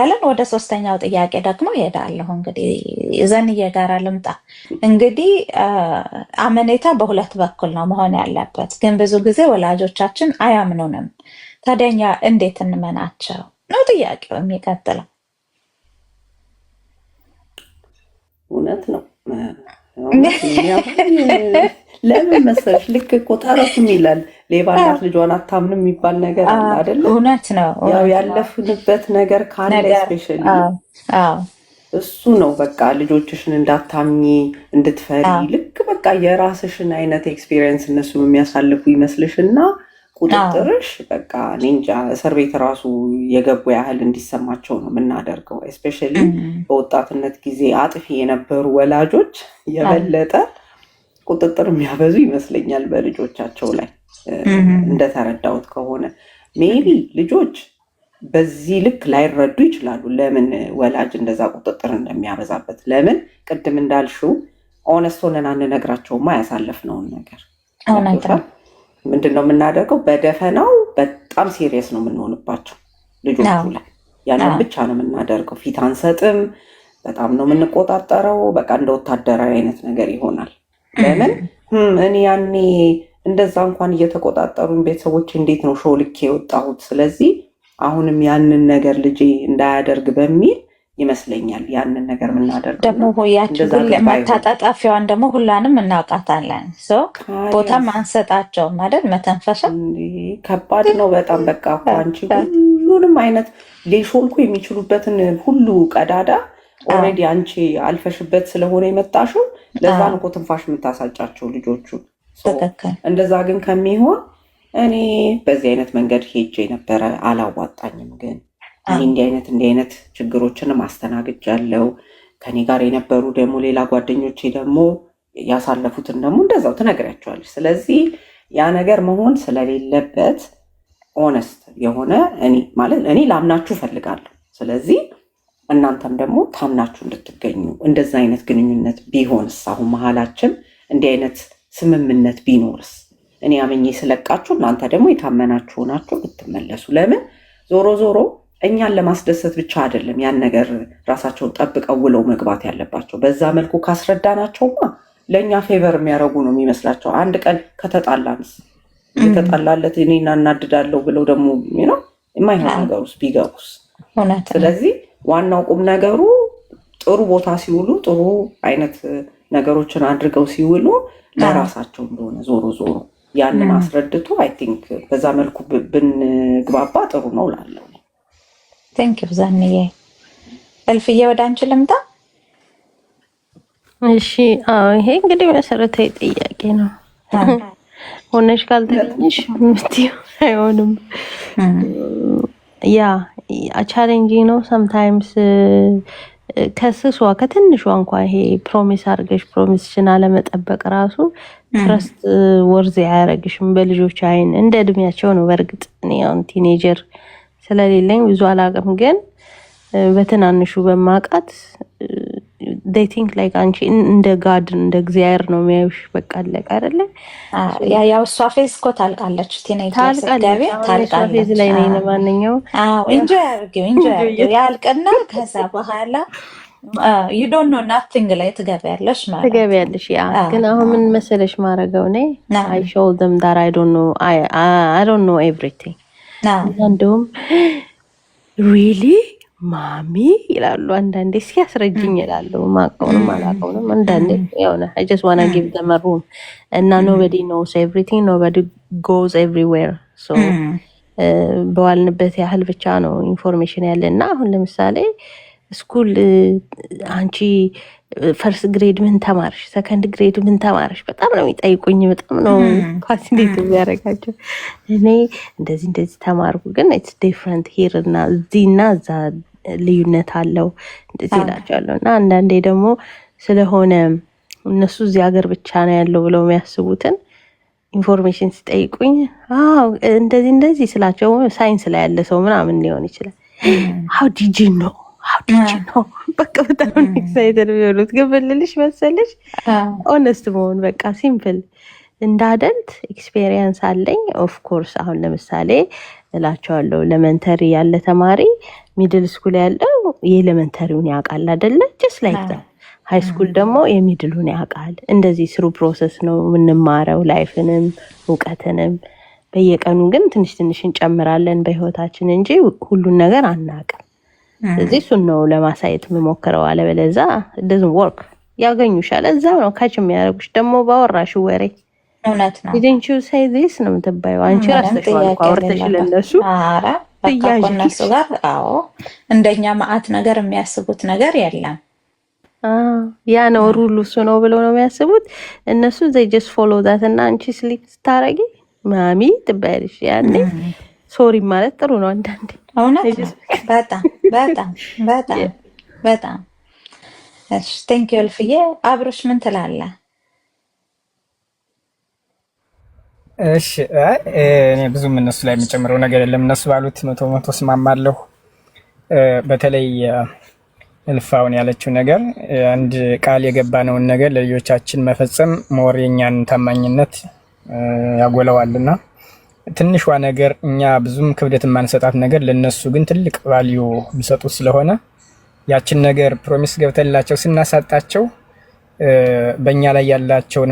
አለን ወደ ሶስተኛው ጥያቄ ደግሞ እሄዳለሁ። እንግዲህ ዘንዬ ጋር ልምጣ። እንግዲህ አመኔታ በሁለት በኩል ነው መሆን ያለበት፣ ግን ብዙ ጊዜ ወላጆቻችን አያምኑንም። ታዲያኛ እንዴት እንመናቸው ነው ጥያቄው የሚቀጥለው። እውነት ነው። ለምን መሰለሽ ልክ እኮ ተረቱም ይላል ሌባ እናት ልጇን አታምንም የሚባል ነገር አለ አይደለ? እውነት ነው። ያው ያለፍንበት ነገር ካለ ስፔሻሊ እሱ ነው በቃ ልጆችሽን እንዳታምኚ እንድትፈሪ ልክ በቃ የራስሽን አይነት ኤክስፒሪየንስ እነሱ የሚያሳልፉ ይመስልሽና ቁጥጥርሽ በቃ ኒንጃ እስር ቤት ራሱ የገቡ ያህል እንዲሰማቸው ነው የምናደርገው። እስፔሻሊ በወጣትነት ጊዜ አጥፊ የነበሩ ወላጆች የበለጠ ቁጥጥር የሚያበዙ ይመስለኛል በልጆቻቸው ላይ እንደተረዳሁት ከሆነ። ሜቢ ልጆች በዚህ ልክ ላይረዱ ይችላሉ ለምን ወላጅ እንደዛ ቁጥጥር እንደሚያበዛበት። ለምን ቅድም እንዳልሽው ኦነስት ሆነን አንነግራቸውማ ያሳለፍነውን ነገር። ምንድነው የምናደርገው? በደፈናው በጣም ሲሪየስ ነው የምንሆንባቸው ልጆቹ ላይ። ያንን ብቻ ነው የምናደርገው። ፊት አንሰጥም። በጣም ነው የምንቆጣጠረው። በቃ እንደ ወታደራዊ አይነት ነገር ይሆናል። ለምን እኔ ያኔ እንደዛ እንኳን እየተቆጣጠሩኝ ቤተሰቦች እንዴት ነው ሾልኬ የወጣሁት? ስለዚህ አሁንም ያንን ነገር ልጄ እንዳያደርግ በሚል ይመስለኛል ያንን ነገር የምናደርገው። ደግሞ ያችን መታጣጣፊዋን ደግሞ ሁላንም እናውቃታለን። ቦታም አንሰጣቸውም አይደል? መተንፈሻ ከባድ ነው በጣም። በቃ አንቺ ሁሉንም አይነት ሊሾልኩ የሚችሉበትን ሁሉ ቀዳዳ ኦልሬዲ አንቺ አልፈሽበት ስለሆነ የመጣሽው ለዛ ነው እኮ ትንፋሽ የምታሳጫቸው ልጆቹ። እንደዛ ግን ከሚሆን እኔ በዚህ አይነት መንገድ ሄጄ ነበረ፣ አላዋጣኝም። ግን እንዲህ አይነት ችግሮችንም አስተናግጃለሁ። ከኔ ጋር የነበሩ ደግሞ ሌላ ጓደኞቼ ደግሞ ያሳለፉትን ደግሞ እንደዛው ትነግሪያቸዋለች። ስለዚህ ያ ነገር መሆን ስለሌለበት ኦነስት የሆነ እኔ ላምናችሁ እፈልጋለሁ። ስለዚህ እናንተም ደግሞ ታምናችሁ እንድትገኙ እንደዛ አይነት ግንኙነት ቢሆንስ፣ አሁን መሀላችን እንዲህ አይነት ስምምነት ቢኖርስ፣ እኔ አመኜ ስለቃችሁ እናንተ ደግሞ የታመናችሁ ሆናችሁ ብትመለሱ። ለምን ዞሮ ዞሮ እኛን ለማስደሰት ብቻ አይደለም ያን ነገር ራሳቸውን ጠብቀው ውለው መግባት ያለባቸው። በዛ መልኩ ካስረዳናቸውማ ለእኛ ፌቨር የሚያደርጉ ነው የሚመስላቸው። አንድ ቀን ከተጣላንስ የተጣላለት እኔና እናድዳለሁ ብለው ደግሞ የማይሆን ነገር ውስጥ ቢገቡስ? ስለዚህ ዋናው ቁም ነገሩ ጥሩ ቦታ ሲውሉ ጥሩ አይነት ነገሮችን አድርገው ሲውሉ ለራሳቸው እንደሆነ ዞሮ ዞሮ ያንን አስረድቶ አይ ቲንክ በዛ መልኩ ብንግባባ ጥሩ ነው ላለው። ቴንክ ዩ ዛንዬ። እልፍዬ ወደ አንቺ ልምጣ። እሺ ይሄ እንግዲህ መሰረታዊ ጥያቄ ነው። ሆነሽ ካልተገኘሽ ምትዩ አይሆንም። ያ ቻሌንጅ ነው ሰምታይምስ። ከስሷ ከትንሿ እንኳን ይሄ ፕሮሚስ አድርገሽ ፕሮሚስሽን አለመጠበቅ ራሱ ትረስት ወርዝ አያረግሽም በልጆች አይን። እንደ እድሜያቸው ነው። በእርግጥ እኔ አሁን ቲኔጀር ስለሌለኝ ብዙ አላውቅም፣ ግን በትናንሹ በማውቃት they think like አንቺ እንደ ጋድ እንደ እግዚአብሔር ነው የሚያዩሽ። በቃ አለቀ አይደለ? ያው እሷ ፌዝ እኮ ታልቃለች። ቲኔጀር ታልቃለች ላይ ነኝ። ለማንኛውም ኢንጆይ አድርጊው ያልቅና ከዛ በኋላ you don't know nothing ላይ ትገቢያለሽ ማለት ትገቢያለሽ። ያ ግን አሁን ምን መሰለሽ ማረገው ነኝ I show them that I don't know everything። እንደውም really ማሚ ይላሉ አንዳንዴ። ሲያስረጅኝ ይላሉ ማቀውንም አላቀውንም አንዳንዴ ያውና I just want to give them a room and nobody knows everything, nobody goes everywhere. so በዋልንበት ያህል ብቻ ነው ኢንፎርሜሽን ያለና አሁን ለምሳሌ ስኩል አንቺ ፈርስት ግሬድ ምን ተማርሽ፣ ሰከንድ ግሬድ ምን ተማርሽ በጣም ነው የሚጠይቁኝ። በጣም ነው ፋሲሊቲ የሚያደርጋቸው። እኔ እንደዚህ ተማርኩ፣ ግን ኢትስ ዲፍረንት ሂር እና እዚህና እዛ ልዩነት አለው እንደዚህ እላቸዋለሁ። እና አንዳንዴ ደግሞ ስለሆነ እነሱ እዚህ ሀገር ብቻ ነው ያለው ብለው የሚያስቡትን ኢንፎርሜሽን ሲጠይቁኝ እንደዚህ ስላቸው ሳይንስ ላይ ያለ ሰው ምናምን ሊሆን ይችላል። how did you know በቃ በጣም ኤክሳይትድ ቢሆኑት ግብልልሽ መሰለሽ። ኦነስት መሆን በቃ ሲምፕል። እንደ አደልት ኤክስፔሪየንስ አለኝ ኦፍ ኮርስ። አሁን ለምሳሌ እላቸዋለሁ። ኤሌመንተሪ ያለ ተማሪ ሚድል ስኩል ያለው የኤሌመንተሪውን ያውቃል አይደለ? ጀስት ላይክ ዛት ሃይ ስኩል ደግሞ የሚድሉን ያውቃል። እንደዚህ ስሩ ፕሮሰስ ነው የምንማረው ላይፍንም እውቀትንም። በየቀኑ ግን ትንሽ ትንሽ እንጨምራለን በህይወታችን እንጂ ሁሉን ነገር አናውቅም። ስለዚህ እሱን ነው ለማሳየት የምሞክረው። አለበለዚያ doesn't work። ያገኙሻል፣ እዛው ነው ካች የሚያደርጉሽ። ደግሞ ባወራሽ ወሬ እውነት ነው didn't you say this ነው የምትባይው አንቺ ራስሽ አውርተሽ ለነሱ ከእነሱ ጋር። አዎ እንደኛ ማአት ነገር የሚያስቡት ነገር የለም። ያ ነው ሩሉ እሱ ነው ብለው ነው የሚያስቡት እነሱ። they just follow that እና አንቺ ስሊፕ ስታረጊ ማሚ ትባያለሽ። ያኔ ሶሪ ማለት ጥሩ ነው አንዳንዴ። እውነት በጣም በጣም በጣም በጣም። እሺ ቴንክ ዩ እልፍዬ። አብሮሽ ምን ትላለህ? እሺ እኔ ብዙም እነሱ ላይ የሚጨምረው ነገር የለም። እነሱ ባሉት መቶ እስማማለሁ። በተለይ እልፋውን ያለችው ነገር አንድ ቃል የገባነውን ነገር ለልጆቻችን መፈጸም ሞር የኛን ታማኝነት ያጎለዋልና ትንሿ ነገር እኛ ብዙም ክብደት የማንሰጣት ነገር ለነሱ ግን ትልቅ ቫልዩ የሚሰጡት ስለሆነ ያችን ነገር ፕሮሚስ ገብተላቸው ስናሳጣቸው በእኛ ላይ ያላቸውን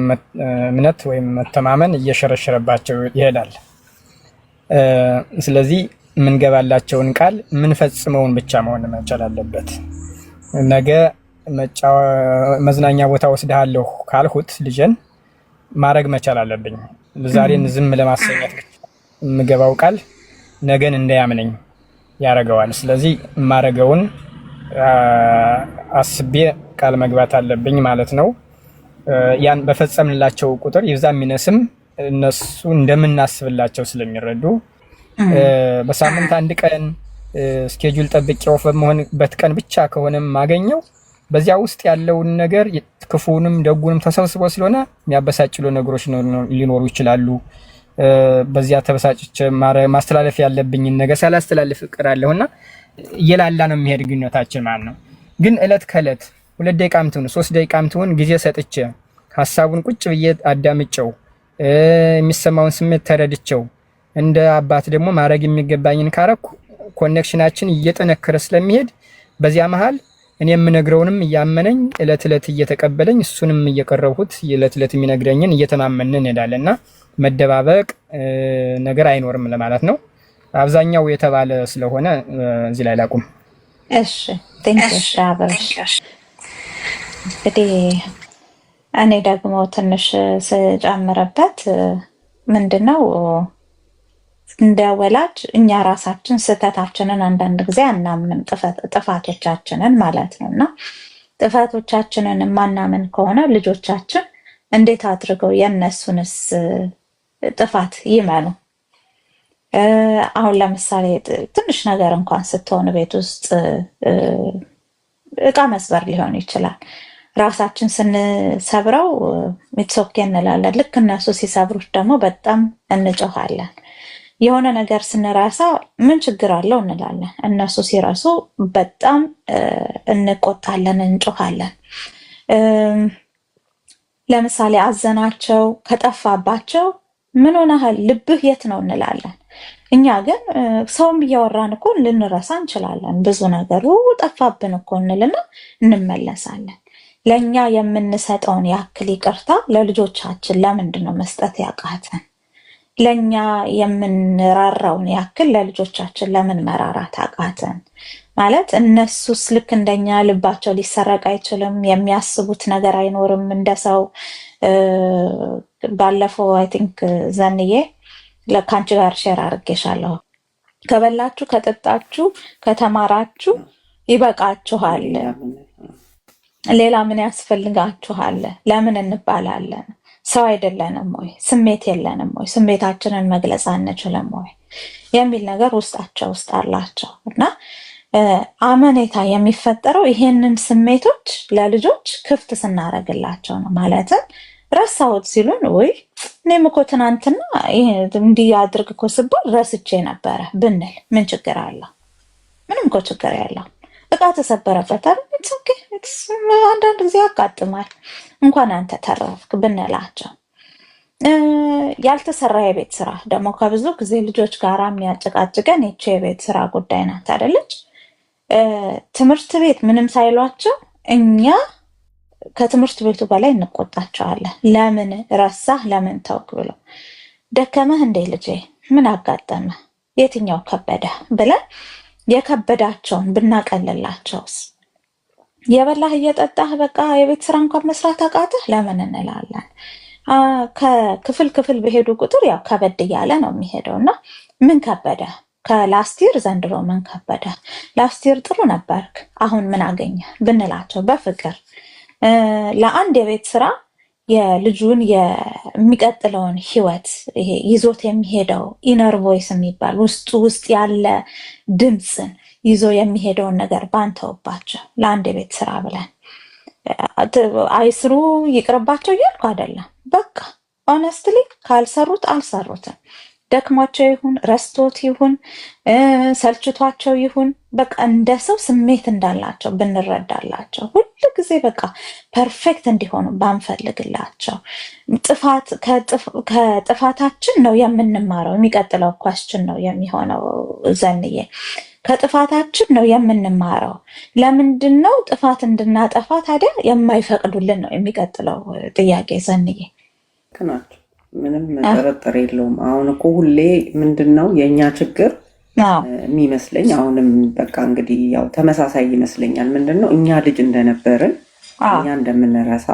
እምነት ወይም መተማመን እየሸረሸረባቸው ይሄዳል። ስለዚህ የምንገባላቸውን ቃል የምንፈጽመውን ብቻ መሆን መቻል አለበት። ነገ መዝናኛ ቦታ ወስድሃለሁ ካልሁት ልጄን ማድረግ መቻል አለብኝ። ዛሬን ዝም ለማሰኘት የምገባው ቃል ነገን እንዳያምነኝ ያደርገዋል። ስለዚህ የማደርገውን አስቤ ቃል መግባት አለብኝ ማለት ነው። ያን በፈጸምንላቸው ቁጥር ይብዛ የሚነስም እነሱ እንደምናስብላቸው ስለሚረዱ በሳምንት አንድ ቀን ስኬጁል ጠብቄ ኦፍ በመሆንበት ቀን ብቻ ከሆነ ማገኘው በዚያ ውስጥ ያለውን ነገር ክፉንም ደጉንም ተሰብስቦ ስለሆነ የሚያበሳጭሉ ነገሮች ሊኖሩ ይችላሉ። በዚያ ተበሳጭቼ ማስተላለፍ ያለብኝን ነገር ሳላስተላልፍ እቀራለሁና እየላላ ነው የሚሄድ ግንኙነታችን ማለት ነው። ግን እለት ከእለት 2 ደቂቃም ትሁን 3 ደቂቃም ትሁን ጊዜ ሰጥቼ ሐሳቡን ቁጭ ብዬ አዳምጬው የሚሰማውን ስሜት ተረድቼው እንደ አባት ደግሞ ማድረግ የሚገባኝን ካረኩ ኮኔክሽናችን እየጠነከረ ስለሚሄድ በዚያ መሃል እኔ የምነግረውንም እያመነኝ እለት እለት እየተቀበለኝ እሱንም እየቀረብኩት እለት እለት የሚነግረኝን እየተማመንን እንሄዳለንና መደባበቅ ነገር አይኖርም ለማለት ነው። አብዛኛው የተባለ ስለሆነ እዚህ ላይ ላቁም። እሺ ቴንክስ አብርሽ። እንግዲህ እኔ ደግሞ ትንሽ ስጨምርበት ምንድነው እንደ ወላጅ እኛ ራሳችን ስህተታችንን አንዳንድ ጊዜ አናምንም፣ ጥፋቶቻችንን ማለት ነው። እና ጥፋቶቻችንን ማናምን ከሆነ ልጆቻችን እንዴት አድርገው የእነሱንስ ጥፋት ይመኑ? አሁን ለምሳሌ ትንሽ ነገር እንኳን ስትሆን ቤት ውስጥ እቃ መስበር ሊሆን ይችላል። ራሳችን ስንሰብረው ሚትሶኬ እንላለን። ልክ እነሱ ሲሰብሩት ደግሞ በጣም እንጮሃለን። የሆነ ነገር ስንረሳ ምን ችግር አለው እንላለን። እነሱ ሲረሱ በጣም እንቆጣለን፣ እንጮሃለን። ለምሳሌ አዘናቸው ከጠፋባቸው ምን ሆነሃል ልብህ የት ነው እንላለን። እኛ ግን ሰውም እያወራን እኮ ልንረሳ እንችላለን። ብዙ ነገሩ ጠፋብን እኮ እንልና እንመለሳለን። ለእኛ የምንሰጠውን ያክል ይቅርታ ለልጆቻችን ለምንድን ነው መስጠት ያቃተን? ለእኛ የምንራራውን ያክል ለልጆቻችን ለምን መራራት አቃተን? ማለት እነሱስ ልክ እንደኛ ልባቸው ሊሰረቅ አይችልም? የሚያስቡት ነገር አይኖርም እንደ ሰው? ባለፈው አይ ቲንክ ዘንዬ ከአንቺ ጋር ሼር አድርጌሻለሁ። ከበላችሁ ከጠጣችሁ ከተማራችሁ ይበቃችኋል፣ ሌላ ምን ያስፈልጋችኋል? ለምን እንባላለን? ሰው አይደለንም ወይ? ስሜት የለንም ወይ? ስሜታችንን መግለጽ አንችልም ወይ? የሚል ነገር ውስጣቸው ውስጥ አላቸው እና አመኔታ የሚፈጠረው ይሄንን ስሜቶች ለልጆች ክፍት ስናደርግላቸው ነው። ማለትም ረሳሁት ሲሉን ወይ እኔም እኮ ትናንትና እንዲህ አድርግ እኮ ስባል ረስቼ ነበረ ብንል ምን ችግር አለው? ምንም እኮ ችግር ያለው። እቃ ተሰበረበት አንዳንድ ጊዜ ያጋጥማል፣ እንኳን አንተ ተረፍክ ብንላቸው ያልተሰራ የቤት ስራ ደግሞ ከብዙ ጊዜ ልጆች ጋር የሚያጨቃጭቀን ይቺ የቤት ስራ ጉዳይ ናት አይደለች? ትምህርት ቤት ምንም ሳይሏቸው እኛ ከትምህርት ቤቱ በላይ እንቆጣቸዋለን። ለምን ረሳህ፣ ለምን ተውክ ብሎ ደከመህ እንዴ ልጄ፣ ምን አጋጠመ፣ የትኛው ከበደ ብለን የከበዳቸውን ብናቀልላቸውስ? የበላህ እየጠጣህ በቃ የቤት ስራ እንኳን መስራት አቃተህ ለምን እንላለን። ከክፍል ክፍል በሄዱ ቁጥር ያው ከበድ እያለ ነው የሚሄደው እና ምን ከበደ ከላስቲር ዘንድሮ ምን ከበደ፣ ላስቲር ጥሩ ነበርክ አሁን ምን አገኘ ብንላቸው በፍቅር ለአንድ የቤት ስራ የልጁን የሚቀጥለውን ህይወት ይሄ ይዞት የሚሄደው ኢነር ቮይስ የሚባል ውስጥ ያለ ድምፅን ይዞ የሚሄደውን ነገር ባንተውባቸው ለአንድ የቤት ስራ ብለን አይስሩ ይቅርባቸው እያልኩ አይደለም። በቃ ኦነስትሊ ካልሰሩት አልሰሩትም። ደክሟቸው ይሁን ረስቶት ይሁን ሰልችቷቸው ይሁን በቃ እንደ ሰው ስሜት እንዳላቸው ብንረዳላቸው፣ ሁሉ ጊዜ በቃ ፐርፌክት እንዲሆኑ ባንፈልግላቸው። ከጥፋታችን ነው የምንማረው። የሚቀጥለው ኳስችን ነው የሚሆነው ዘንዬ፣ ከጥፋታችን ነው የምንማረው። ለምንድን ነው ጥፋት እንድናጠፋ ታዲያ የማይፈቅዱልን ነው የሚቀጥለው ጥያቄ ዘንዬ። ናቸው ምንም ጥርጥር የለውም። አሁን እኮ ሁሌ ምንድን ነው የእኛ ችግር የሚመስለኝ አሁንም በቃ እንግዲህ ያው ተመሳሳይ ይመስለኛል። ምንድን ነው እኛ ልጅ እንደነበርን እኛ እንደምንረሳ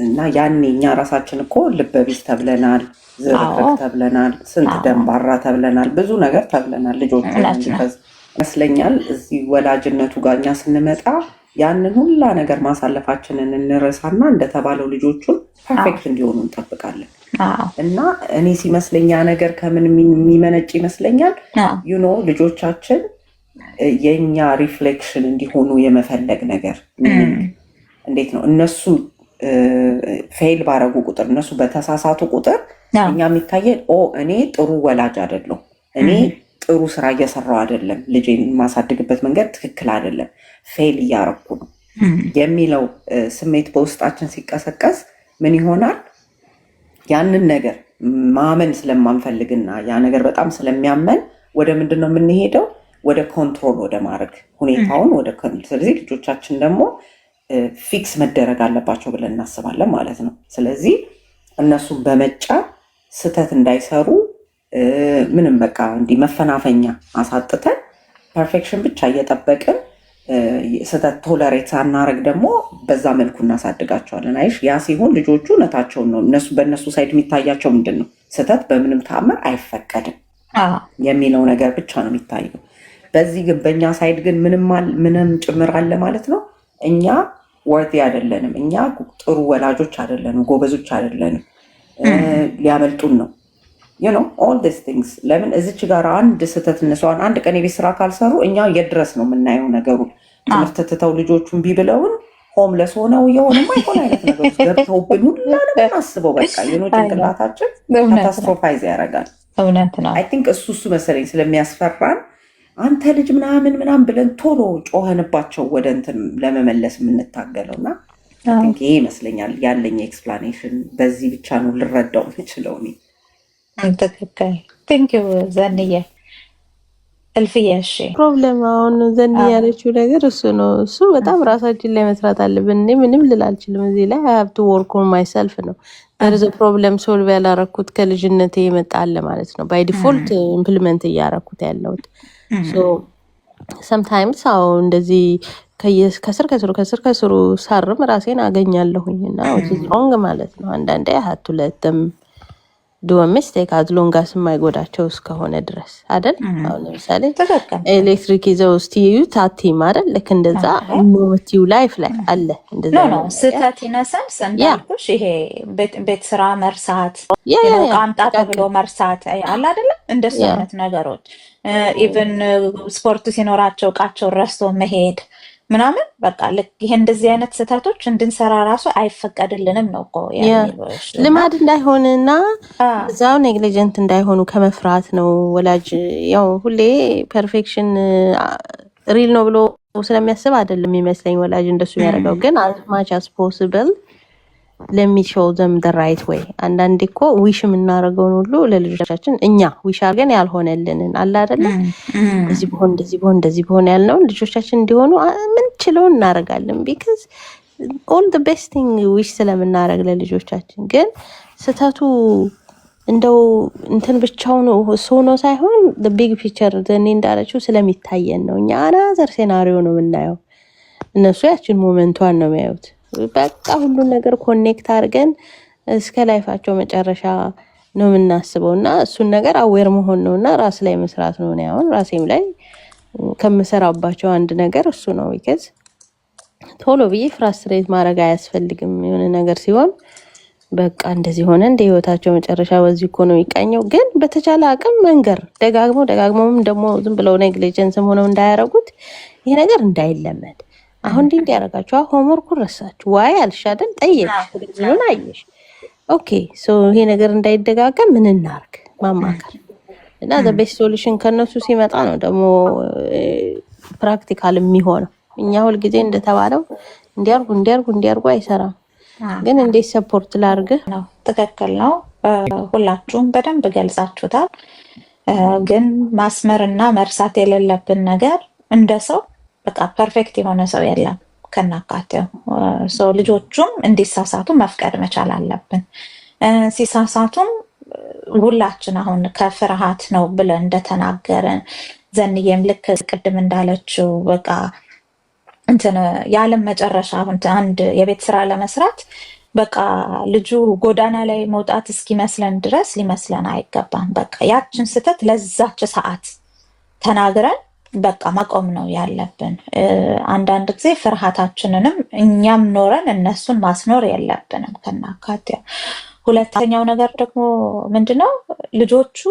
እና ያኔ እኛ ራሳችን እኮ ልበቢስ ተብለናል፣ ዝርክርክ ተብለናል፣ ስንት ደንባራ ተብለናል፣ ብዙ ነገር ተብለናል ልጆቹ ይመስለኛል። እዚህ ወላጅነቱ ጋር እኛ ስንመጣ ያንን ሁላ ነገር ማሳለፋችንን እንረሳና እንደተባለው ልጆቹን ፐርፌክት እንዲሆኑ እንጠብቃለን። እና እኔ ሲመስለኛ ነገር ከምን የሚመነጭ ይመስለኛል ዩኖ ልጆቻችን የኛ ሪፍሌክሽን እንዲሆኑ የመፈለግ ነገር። እንዴት ነው እነሱ ፌል ባረጉ ቁጥር እነሱ በተሳሳቱ ቁጥር እኛ የሚታየን እኔ ጥሩ ወላጅ አይደለሁ፣ እኔ ጥሩ ስራ እየሰራው አይደለም፣ ልጄን የማሳድግበት መንገድ ትክክል አይደለም፣ ፌል እያረኩ ነው የሚለው ስሜት በውስጣችን ሲቀሰቀስ ምን ይሆናል? ያንን ነገር ማመን ስለማንፈልግና ያ ነገር በጣም ስለሚያመን ወደ ምንድን ነው የምንሄደው? ወደ ኮንትሮል ወደ ማድረግ ሁኔታውን ስለዚህ ልጆቻችን ደግሞ ፊክስ መደረግ አለባቸው ብለን እናስባለን ማለት ነው። ስለዚህ እነሱን በመጫን ስህተት እንዳይሰሩ ምንም በቃ እንዲህ መፈናፈኛ አሳጥተን ፐርፌክሽን ብቻ እየጠበቅን ስህተት ቶለሬት ሳናረግ ደግሞ በዛ መልኩ እናሳድጋቸዋለን። አይሽ ያ ሲሆን ልጆቹ እውነታቸውን ነው። በእነሱ ሳይድ የሚታያቸው ምንድን ነው? ስህተት በምንም ተአምር አይፈቀድም የሚለው ነገር ብቻ ነው የሚታየው። በዚህ ግን በእኛ ሳይድ ግን ምንም ጭምር አለ ማለት ነው። እኛ ወርዚ አይደለንም፣ እኛ ጥሩ ወላጆች አይደለንም፣ ጎበዞች አይደለንም፣ ሊያመልጡን ነው ኦል ዲስ ቲንግስ። ለምን እዚች ጋር አንድ ስህተት እነሷን አንድ ቀን የቤት ስራ ካልሰሩ እኛ የድረስ ነው የምናየው ነገሩን። ትምህርት ትተው ልጆቹን ቢብለውን ሆምለስ ሆነው የሆነ ማይሆን አይነት ነገሮች ገብተውብን ሁላንም አስበው በቃ ጭንቅላታችን ካታስትሮፋይዝ ያደርጋል። አይ ቲንክ እሱ መሰለኝ ስለሚያስፈራን አንተ ልጅ ምናምን ብለን ቶሎ ጮኸንባቸው ወደ እንትን ለመመለስ የምንታገለው እና ይሄ ይመስለኛል ያለኝ ኤክስፕላኔሽን። በዚህ ብቻ ነው ልረዳው የምችለው እኔ። ትክክል። ቴንኪው ዘንዬ። እልፍዬ እሺ፣ ፕሮብለም አሁን ዘንድ ያለችው ነገር እሱ ነው። እሱ በጣም ራሳችን ላይ መስራት አለብን። እኔ ምንም ልል አልችልም እዚህ ላይ I have to work on myself ነው። there ፕሮብለም ሶልቭ ያላረኩት ከልጅነቴ ይመጣል ማለት ነው። ባይ ዲፎልት ኢምፕሊመንት እያረኩት ያለሁት sometimes አዎ እንደዚህ ከስር ሳርም ራሴን አገኛለሁኝ እና ሮንግ ማለት ነው። አንዳንዴ ሀቱ ለተም ዱ ሚስቴክ አዝሎንጋስ የማይጎዳቸው እስከሆነ ድረስ አይደል? አሁን ለምሳሌ ኤሌክትሪክ ይዘው እስቲዩ ታቲም አይደል? ልክ እንደዛ ኖቲው ላይፍ ላይ አለ እንደዛ ነው። ስህተት ይነሳል እንዳልኩሽ፣ ይሄ ቤት ስራ መርሳት፣ ቃምጣ ብሎ መርሳት አለ አይደለም? እንደሱ አይነት ነገሮች ኢቭን ስፖርት ሲኖራቸው እቃቸው ረስቶ መሄድ ምናምን በቃ ልክ ይሄ እንደዚህ አይነት ስህተቶች እንድንሰራ ራሱ አይፈቀድልንም ነው እኮ ልማድ እንዳይሆንና እዛው ኔግሊጀንት እንዳይሆኑ ከመፍራት ነው። ወላጅ ያው ሁሌ ፐርፌክሽን ሪል ነው ብሎ ስለሚያስብ አይደለም ይመስለኝ ወላጅ እንደሱ ያደርገው። ግን as much as possible let me show them the right way አንዳንዴ እኮ ዊሽ የምናደርገውን ሁሉ ለልጆቻችን እኛ ዊሽ አድርገን ያልሆነልንን አለ አይደለ እንደዚህ ቢሆን ያልነው ልጆቻችን እንዲሆኑ ምን ችለው እናደርጋለን because all the best thing ዊሽ ስለምናደርግ ለልጆቻችን ግን ስተቱ እንደው እንትን ብቻው ነው ነው ሳይሆን the big picture ዘኔ እንዳለችው ስለሚታየን ነው እኛ አናዘር ሴናሪዮ ነው የምናየው እነሱ ያችን ሞመንቷን ነው የሚያዩት በቃ ሁሉ ነገር ኮኔክት አድርገን እስከ ላይፋቸው መጨረሻ ነው የምናስበውና እሱን ነገር አዌር መሆን ነውና ራስ ላይ መስራት ነው ነው አሁን ራሴም ላይ ከምሰራባቸው አንድ ነገር እሱ ነው because ቶሎ ብዬ ፍራስትሬት ማድረግ አያስፈልግም የሆነ ነገር ሲሆን በቃ እንደዚህ ሆነ እንደ ህይወታቸው መጨረሻ በዚህ እኮ ነው ይቃኘው ግን በተቻለ አቅም መንገር ደጋግሞም ደግሞ ዝም ብለው ኔግሊጀንስም ሆነው እንዳያረጉት ይሄ ነገር እንዳይለመድ አሁን እንዴ ያረጋችሁ ሆምወርክ ረሳችሁ ዋይ አልሻደን ጠየቅሽ ስለዚህ አይሽ ኦኬ ሶ ይሄ ነገር እንዳይደጋገም ምን እናርግ ማማከር እና the best solution ከነሱ ሲመጣ ነው ደግሞ ፕራክቲካል የሚሆነው እኛ ሁሉ ጊዜ እንደተባለው እንዲያርጉ አይሰራም ግን እንዴ ሰፖርት ላርግ ነው ተከክል ነው ሁላችሁም በደንብ ገልጻችሁታል ግን ማስመርና መርሳት የሌለብን ነገር እንደሰው በቃ ፐርፌክት የሆነ ሰው የለም ከናካቴው ሶ ልጆቹም እንዲሳሳቱ መፍቀድ መቻል አለብን ሲሳሳቱም ሁላችን አሁን ከፍርሃት ነው ብለን እንደተናገረን ዘንየም ልክ ቅድም እንዳለችው በቃ እንትን ያለም መጨረሻ አንድ የቤት ስራ ለመስራት በቃ ልጁ ጎዳና ላይ መውጣት እስኪመስለን ድረስ ሊመስለን አይገባም በቃ ያችን ስተት ለዛች ሰዓት ተናግረን በቃ ማቆም ነው ያለብን አንዳንድ ጊዜ ፍርሃታችንንም እኛም ኖረን እነሱን ማስኖር የለብንም ከናካቴው ሁለተኛው ነገር ደግሞ ምንድነው ልጆቹ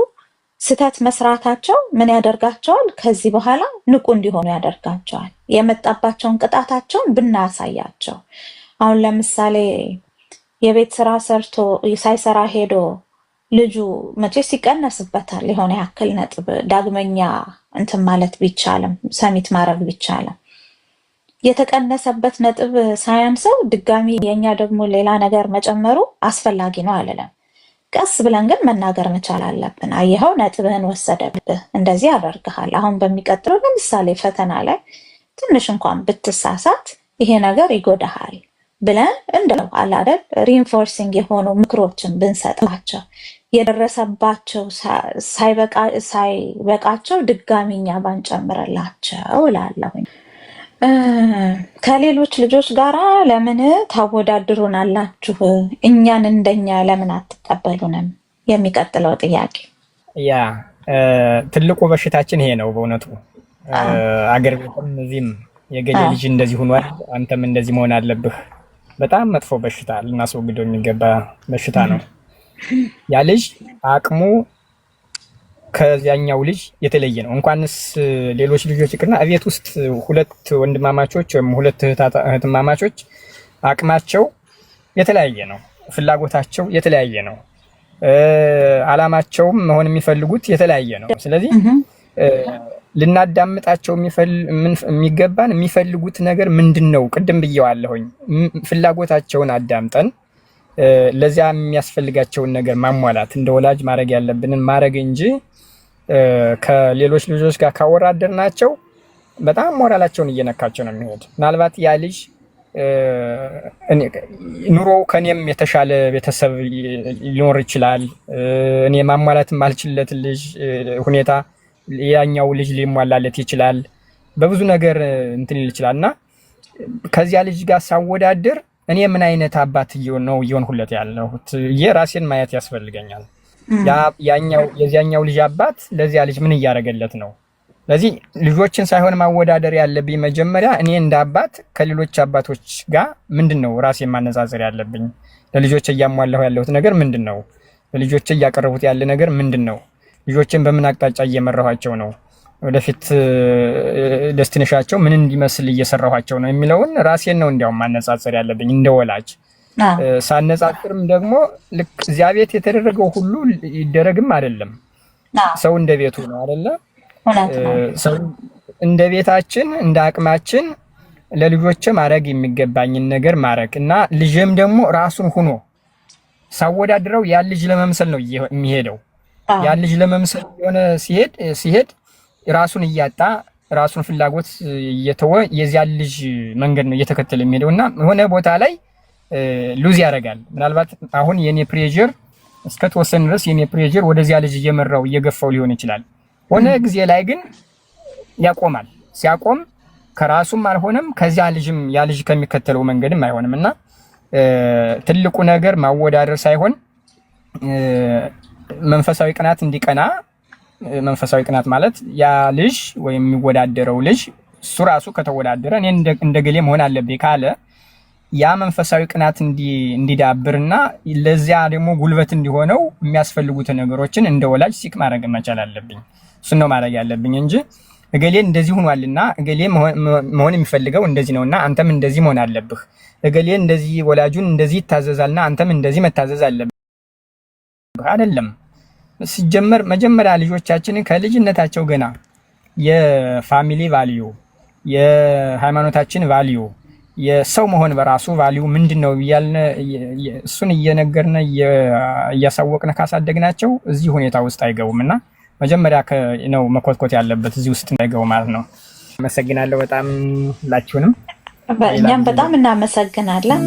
ስተት መስራታቸው ምን ያደርጋቸዋል ከዚህ በኋላ ንቁ እንዲሆኑ ያደርጋቸዋል የመጣባቸውን ቅጣታቸውን ብናሳያቸው አሁን ለምሳሌ የቤት ስራ ሰርቶ ሳይሰራ ሄዶ ልጁ መቼስ ይቀነስበታል የሆነ ያክል ነጥብ ዳግመኛ እንትን ማለት ቢቻለም ሰሚት ማድረግ ቢቻለም የተቀነሰበት ነጥብ ሳያንሰው ድጋሚ የኛ ደግሞ ሌላ ነገር መጨመሩ አስፈላጊ ነው አይደለም ቀስ ብለን ግን መናገር መቻል አለብን አይሄው ነጥብህን ወሰደብህ እንደዚህ ያደርጋል አሁን በሚቀጥለው ለምሳሌ ፈተና ላይ ትንሽ እንኳን ብትሳሳት ይሄ ነገር ይጎዳሃል ብለን እንደው አላደል ሪኢንፎርሲንግ የሆኑ ምክሮችን ብንሰጣቸው የደረሰባቸው ሳይበቃቸው ድጋሚኛ ባንጨምረላቸው እላለሁኝ ከሌሎች ልጆች ጋራ ለምን ታወዳድሩናላችሁ እኛን እንደኛ ለምን አትቀበሉንም የሚቀጥለው ጥያቄ ያ ትልቁ በሽታችን ይሄ ነው በእውነቱ አገር ቤትም እዚህም የገሌ ልጅ እንደዚህ ሆኗል አንተም እንደዚህ መሆን አለብህ በጣም መጥፎ በሽታ ልናስወግደው የሚገባ በሽታ ነው ያ ልጅ አቅሙ ከዚያኛው ልጅ የተለየ ነው እንኳንስ ሌሎች ልጆች ይቅርና አቤት ውስጥ ሁለት ወንድማማቾች ወይም ሁለት እህትማማቾች አቅማቸው የተለያየ ነው ፍላጎታቸው የተለያየ ነው አላማቸውም መሆን የሚፈልጉት የተለያየ ነው ስለዚህ ልናዳምጣቸው የሚገባን የሚፈልጉት ነገር ምንድነው ቅድም ብየዋለሁኝ ፍላጎታቸውን አዳምጠን ለዚያ የሚያስፈልጋቸውን ነገር ማሟላት እንደ ወላጅ ማድረግ ያለብንን ማድረግ እንጂ ከሌሎች ልጆች ጋር ካወራደርናቸው በጣም ሞራላቸውን እየነካቸው ነው የሚሄድ ምናልባት ያ ልጅ ኑሮው ከኔም የተሻለ ቤተሰብ ሊኖር ይችላል እኔ ማሟላት ማልችልለት ልጅ ሁኔታ ያኛው ልጅ ሊሟላለት ይችላል በብዙ ነገር እንትን ይችላልና ከዚያ ልጅ ጋር ሳወዳደር እኔ ምን አይነት አባት ይሆንሁለት ያለሁት የራሴን ማየት ያስፈልገኛል ያኛው የዚያኛው ልጅ አባት ለዚያ ልጅ ምን እያደረገለት ነው ስለዚህ ልጆችን ሳይሆን ማወዳደር ያለብኝ መጀመሪያ እኔ እንደ አባት ከሌሎች አባቶች ጋር ምንድነው ራሴን ማነጻጸር ያለብኝ ለልጆች እያሟላሁ ያለሁት ነገር ምንድነው ለልጆች እያቀረቡት ያለ ነገር ምንድነው ልጆችን በምን አቅጣጫ እየመራኋቸው ነው ወደፊት ደስቲኔሽናቸው ምን እንዲመስል እየሰራኋቸው ነው የሚለውን ራሴን ነው እንዲያውም ማነጻጸር ያለብኝ እንደወላጅ ሳነጻጽርም ደግሞ ልክ እዚያ ቤት የተደረገው ሁሉ ይደረግም አይደለም ሰው እንደ ቤቱ ነው አይደለ ሰው እንደ ቤታችን እንደ አቅማችን ለልጆቼ ማድረግ የሚገባኝን ነገር ማድረግ እና ልጅም ደግሞ ራሱን ሆኖ ሳወዳድረው ያን ልጅ ለመምሰል ነው የሚሄደው። ያን ልጅ ለመምሰል የሆነ ሲሄድ ራሱን እያጣ ራሱን ፍላጎት እየተወ የዚያን ልጅ መንገድ ነው እየተከተለ የሚሄደውና የሆነ ቦታ ላይ ሉዝ ያደርጋል። ምናልባት አሁን የኔ ፕሬዠር እስከ ተወሰነ ድረስ የኔ ፕሬዠር ወደዚያ ልጅ እየመራው እየገፋው ሊሆን ይችላል። ሆነ ጊዜ ላይ ግን ያቆማል። ሲያቆም ከራሱም አልሆነም ከዚያ ልጅም ያ ልጅ ከሚከተለው መንገድም አይሆንምና ትልቁ ነገር ማወዳደር ሳይሆን መንፈሳዊ ቅናት እንዲቀና። መንፈሳዊ ቅናት ማለት ያ ልጅ ወይም የሚወዳደረው ልጅ እሱ ራሱ ከተወዳደረ እኔ እንደገሌ መሆን አለብኝ ካለ ያ መንፈሳዊ ቅናት እንዲዳብርና ለዚያ ደግሞ ጉልበት እንዲሆነው የሚያስፈልጉትን ነገሮችን እንደ ወላጅ ሲክ ማድረግ መቻል አለብኝ። እሱን ነው ማድረግ ያለብኝ እንጂ እገሌ እንደዚህ ሆኗልና እገሌ መሆን የሚፈልገው እንደዚህ ነውና አንተም እንደዚህ መሆን አለብህ፣ እገሌ እንደዚህ ወላጁን እንደዚህ ይታዘዛልና አንተም እንደዚህ መታዘዝ አለብህ አይደለም። ሲጀመር መጀመሪያ ልጆቻችንን ከልጅነታቸው ገና የፋሚሊ ቫልዩ፣ የሃይማኖታችን ቫልዩ፣ የሰው መሆን በራሱ ቫልዩ ምንድነው እያልን እሱን እየነገርነ እያሳወቅነ ካሳደግናቸው እዚህ ሁኔታ ውስጥ አይገቡምና መጀመሪያ ነው መኮትኮት ያለበት እዚህ ውስጥ እንዳይገቡ ማለት ነው። አመሰግናለሁ በጣም ሁላችሁንም። እኛም በጣም እናመሰግናለን።